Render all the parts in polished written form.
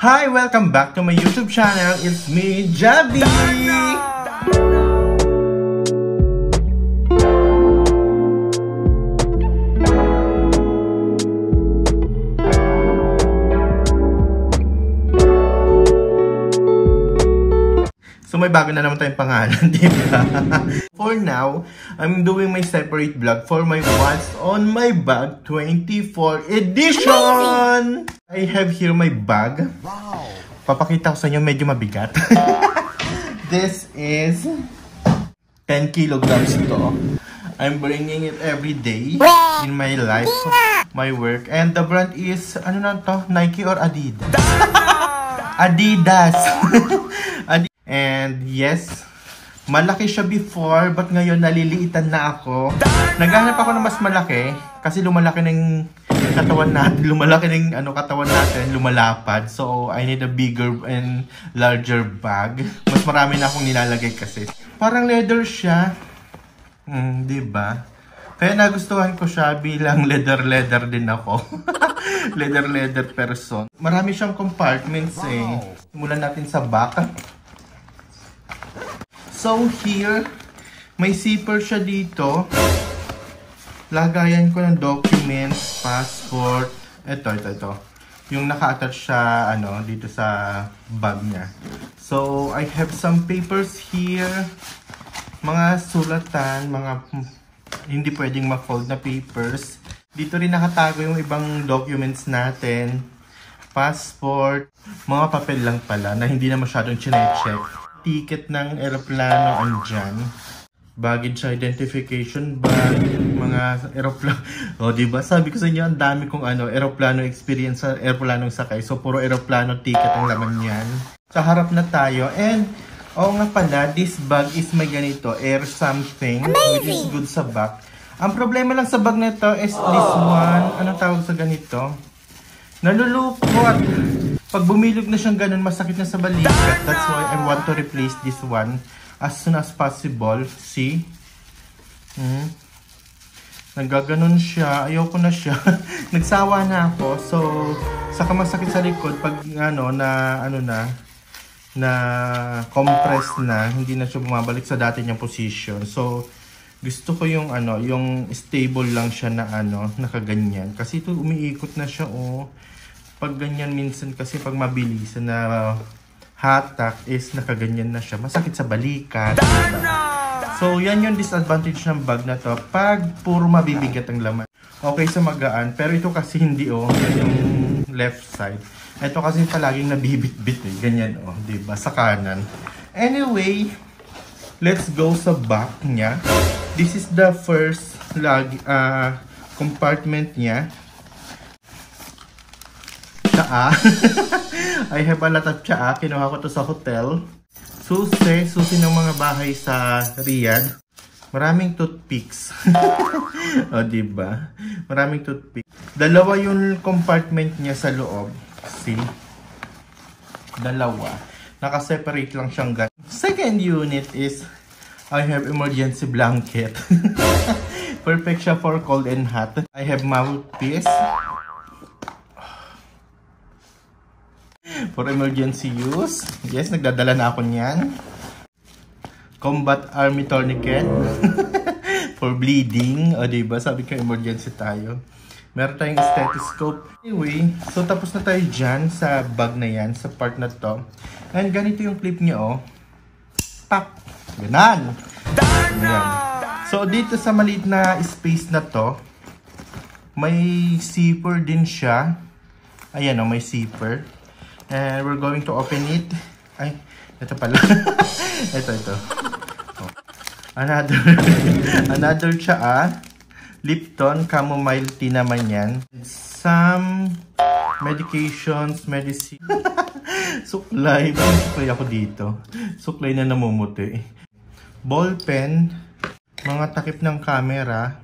Hi! Welcome back to my YouTube channel. It's me, Javi! So may bago na naman tayong pangalan, di ba? For now, I'm doing my separate vlog for my What's on My Bag 24 edition! I have here my bag. Wow! Papakita ko sa inyo, medyo mabigat. This is 10 kilograms to. I'm bringing it every day in my life, my work. And the brand is, ano na to? Nike or Adidas? Adidas! And yes, malaki siya before, but ngayon naliliitan na ako. Naghahanap ako ng mas malaki kasi lumalaki ng katawan natin, katawan natin, lumalapad. So I need a bigger and larger bag. Mas marami na akong nilalagay kasi. Parang leather siya. Di ba? Kaya nagustuhan ko siya bilang leather din ako. leather person. Marami siyang compartments eh. Simulan natin sa back. So here, may zipper siya dito. Lagayan ko ng documents, passport. Ito. Yung naka-attach siya dito sa bag niya. So I have some papers here. Mga sulatan, mga hindi pwedeng ma-fold na papers. Dito rin nakatago yung ibang documents natin. Passport, mga papel lang pala na hindi na masyadong chine-check. Ticket ng eroplano andyan. Baggage identification bag, mga eroplano. O, diba? Sabi ko sa inyo, ang dami kong eroplano experience sa eroplanong sakay. So, puro eroplano ticket ang laman yan. Sa harap na tayo. And, nga pala, this bag is may ganito, air something. Amazing! Which is good sa back. Ang problema lang sa bag na ito is this one. Anong tawag sa ganito? Nalulukot. Pag bumilog na siyang ganun, masakit na sa balikat. That's why I want to replace this one as soon as possible. See? Nagaganon siya. Ayoko na siya. Nagsawa na ako. So, saka masakit sa likod pag na compress na, hindi na siya bumabalik sa dati niyang position. So, gusto ko yung yung stable lang siya na nakaganyan. Kasi ito umiikot na siya Pag ganyan minsan kasi pag mabilis na hatak is nakaganyan na siya. Masakit sa balikat. So yan yung disadvantage ng bag na to. Pag puro mabibigat ang laman. Okay sa magaan. Pero ito kasi hindi yung left side. Ito kasi palaging nabibit-bit Ganyan diba? Sa kanan. Anyway, let's go sa back niya. This is the first compartment niya. Tsaa. I have a lot of tsaa. Kinuha ko to sa hotel. Susi ng mga bahay sa Riyadh. Maraming toothpicks. Diba? Maraming toothpicks. Dalawa yung compartment niya sa loob. See? Dalawa. Naka-separate lang siyang ganun. Second unit is I have emergency blanket. Perfect siya for cold and hot. I have mouthpiece. For emergency use. Yes, nagdadala na ako niyan. Combat Army Tourniquet. For bleeding. Diba? Sabi ko emergency tayo. Meron tayong stethoscope. Anyway, so tapos na tayo dyan sa bag na yan. Sa part na to. And ganito yung clip niya Pop! Ganan! Ayan. So dito sa maliit na space na to, may zipper din siya. Ayan may zipper. And we're going to open it. Ay, ito pala. ito. Another tsaa. Lipton, chamomile tea naman yan. Some medications, medicine. Suklay. Suklay ako dito. Suklay na namumuti. Ball pen. Mga takip ng camera.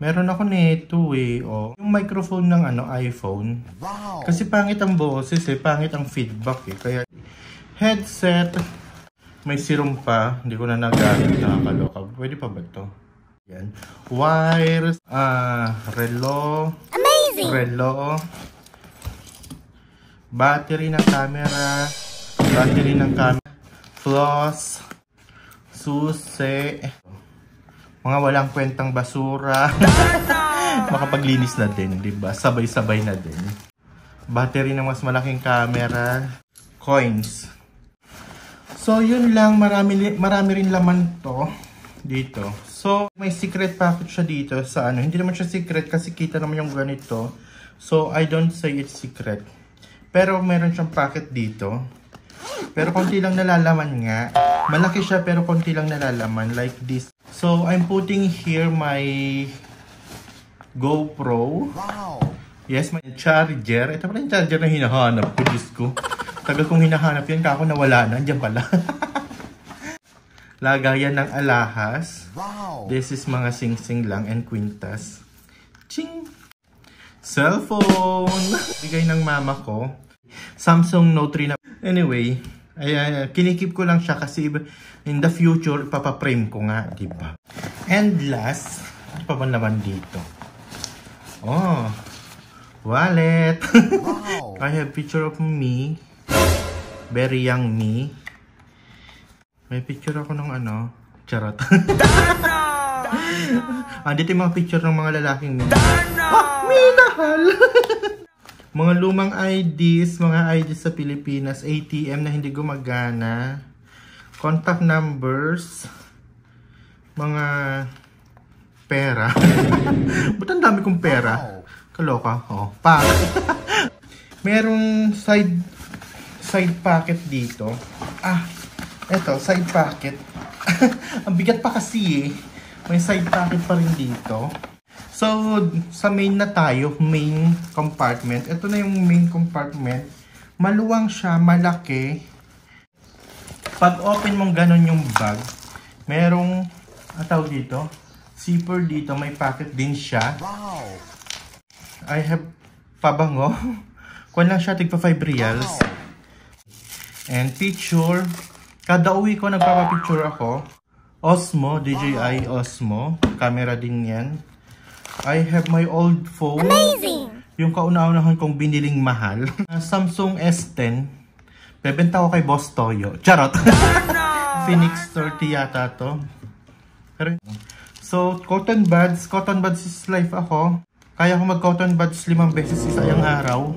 Meron ako nito Yung microphone ng iPhone. Wow. Kasi pangit ang boses pangit ang feedback Kaya headset. May serum pa. Hindi ko na nagamit. Nakakaloka. Pwede pa ba ito? Yan. Wires. Relo. Amazing! Relo. battery ng camera, floss, susi, mga walang kwentang basura. Makapaglinis na din, diba? Sabay-sabay na din. Battery ng mas malaking camera, coins. So, yun lang. Marami rin laman to dito. So, may secret packet siya dito sa ano. Hindi naman siya secret kasi kita naman yung ganito. So, I don't say it's secret. Pero, meron siyang packet dito. Pero, konti lang nalalaman nga. Malaki siya pero konti lang nalalaman. Like this. So, I'm putting here my GoPro. Wow! Yes, my charger. Ito pala yung charger na hinahanap ko. Diyos ko. Tagal kong hinahanap yan. Kako nawala na. Andiyan pala. Lagayan ng alahas. Wow! This is mga sing-sing lang and kwintas. Ching! Cellphone! Bigay ng mama ko. Samsung Note 3 na. Anyway, kinikip ko lang siya kasi in the future, ipapaprame ko nga, diba? And last, ano pa ba naman dito? Oh, wallet! Wow! I have picture of me. Very young me. May picture ako ng ano, charot. Dito yung mga picture ng mga lalaking minahal! Mga lumang IDs, sa Pilipinas, ATM na hindi gumagana, contact numbers, mga pera. Ba't ang dami kong pera? Kaloka. Oh, merong side packet dito. Eto, side packet. Ang bigat pa kasi eh. May side packet pa rin dito. So, sa main na tayo, main compartment. Ito na yung main compartment. Maluwang siya, malaki. Pag open mong ganon yung bag, merong, tawag dito, zipper dito, may packet din siya. Wow! I have pabango. Kuha lang siya, tigpa 5 reals. Wow. And picture. Kada uwi ko, nagpapapicture ako. Osmo, DJI Osmo. Camera din yan. I have my old phone. Amazing! Yung kauna-unahan kong biniling mahal. Samsung S10. Bebenta ko kay Boss Toyo. Charot! Phoenix 30 yata to. So, cotton buds. Cotton buds is life ako. Kaya ko mag-cotton buds 5 beses isang araw.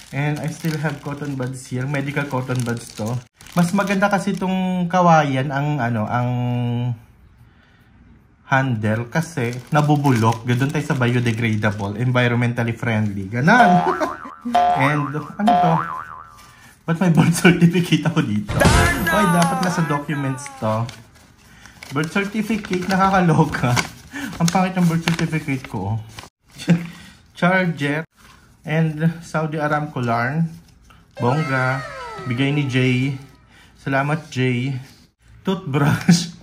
And I still have cotton buds here. Medical cotton buds to. Mas maganda kasi itong kawayan ang handle kasi nabubulok. Doon tayo sa biodegradable, environmentally friendly. Ganon! And ano to? Ba't may birth certificate ako dito? Oy, dapat nasa documents to. Birth certificate, nakakaloka. Ang pangit ng birth certificate ko. Charger. And Saudi Aramco Larn. Bongga. Bigay ni Jay. Salamat, Jay. Toothbrush.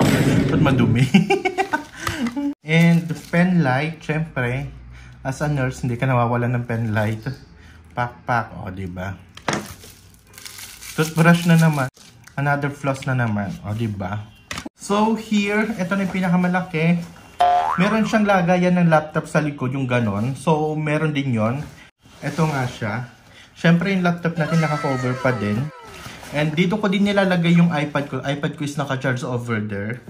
Ba't madumi? And pen light. Siyempre, as a nurse, hindi ka nawawalan ng pen light. Pak-pak. O, diba? Toothbrush na naman. Another floss na naman. O, diba? So, here, ito na yung pinakamalaki. Meron siyang lagayan ng laptop sa likod, yung ganon. So, meron din yon. Ito nga siya. Siyempre, yung laptop natin naka-cover pa din. And dito ko din nilalagay yung iPad ko. iPad ko is naka-charge over there.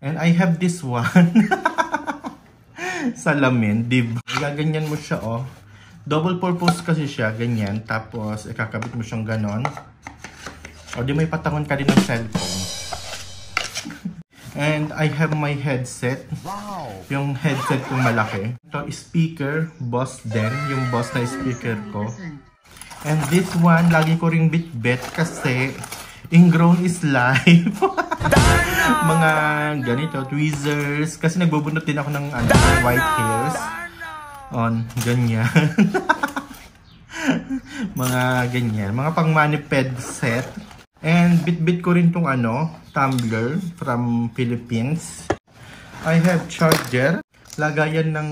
And I have this one. Salamin, diba? Gaganyan mo siya, oh. Double purpose kasi siya, ganyan. Tapos, ikakabit mo siyang ganon. O, di may patangon ka din ng cellphone. And I have my headset. Wow! Yung headset kong malaki. Ito, speaker, Boss din. Yung Boss na speaker ko. And this one, lagi ko ring bit-bit kasi ingrown is life. Mga ganito, tweezers. Kasi nagbubunot din ako ng white hairs. On, ganyan. Mga ganyan. Mga pang-maniped set. And bit-bit ko rin tong tumbler from Philippines. I have charger. Lagayan ng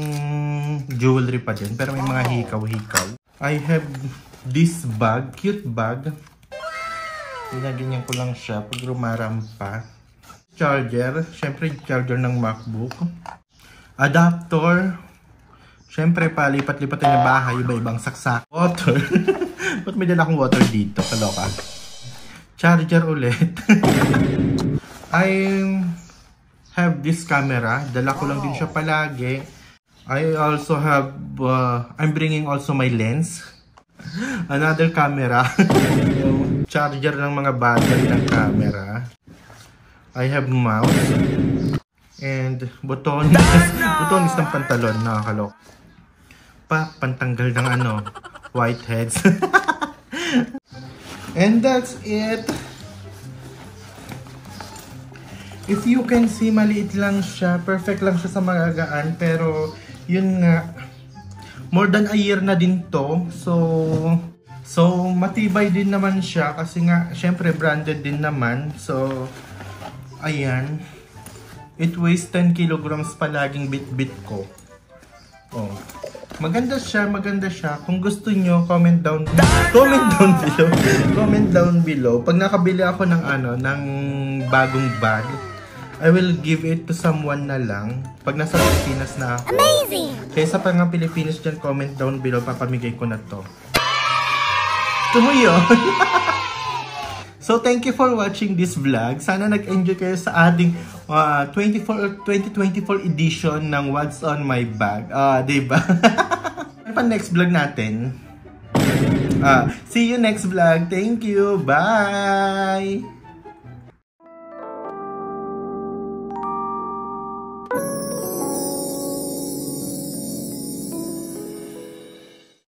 jewelry pa din. Pero may mga hikaw-hikaw. I have this bag. Cute bag. Ginaganyan ko lang siya pag rumarampa. Charger. Siyempre, charger ng MacBook. Adapter. Siyempre, palipat-lipatan yung bahay, iba-ibang saksak. Water. Ba't may dala akong water dito? Kaloka. Charger ulit. I have this camera. Dala ko lang din siya palagi. I also have, I'm bringing also my lens. Another camera. Charger ng mga battery ng camera. I have mouse. And butones. Butones ng pantalon. Nakakalok. Pantanggal ng whiteheads. And that's it. If you can see, maliit lang siya. Perfect lang siya sa magagaan. Pero, yun nga. More than a year na din to. So matibay din naman siya. Kasi nga, syempre, branded din naman. So, ayan. It weighs 10 kilograms palaging bit-bit ko. Oh. Maganda siya. Kung gusto nyo, comment down below. Pag nakabili ako ng bagong bag, I will give it to someone na lang. Pag nasa Pilipinas na ako. Amazing! Kaysa pa nga Pilipinas dyan, comment down below, papamigay ko na to. Tumuyo! So, thank you for watching this vlog. Sana nag-enjoy kayo sa ating 2024 edition ng What's on My Bag. Diba? Ano pa next vlog natin? See you next vlog. Thank you. Bye!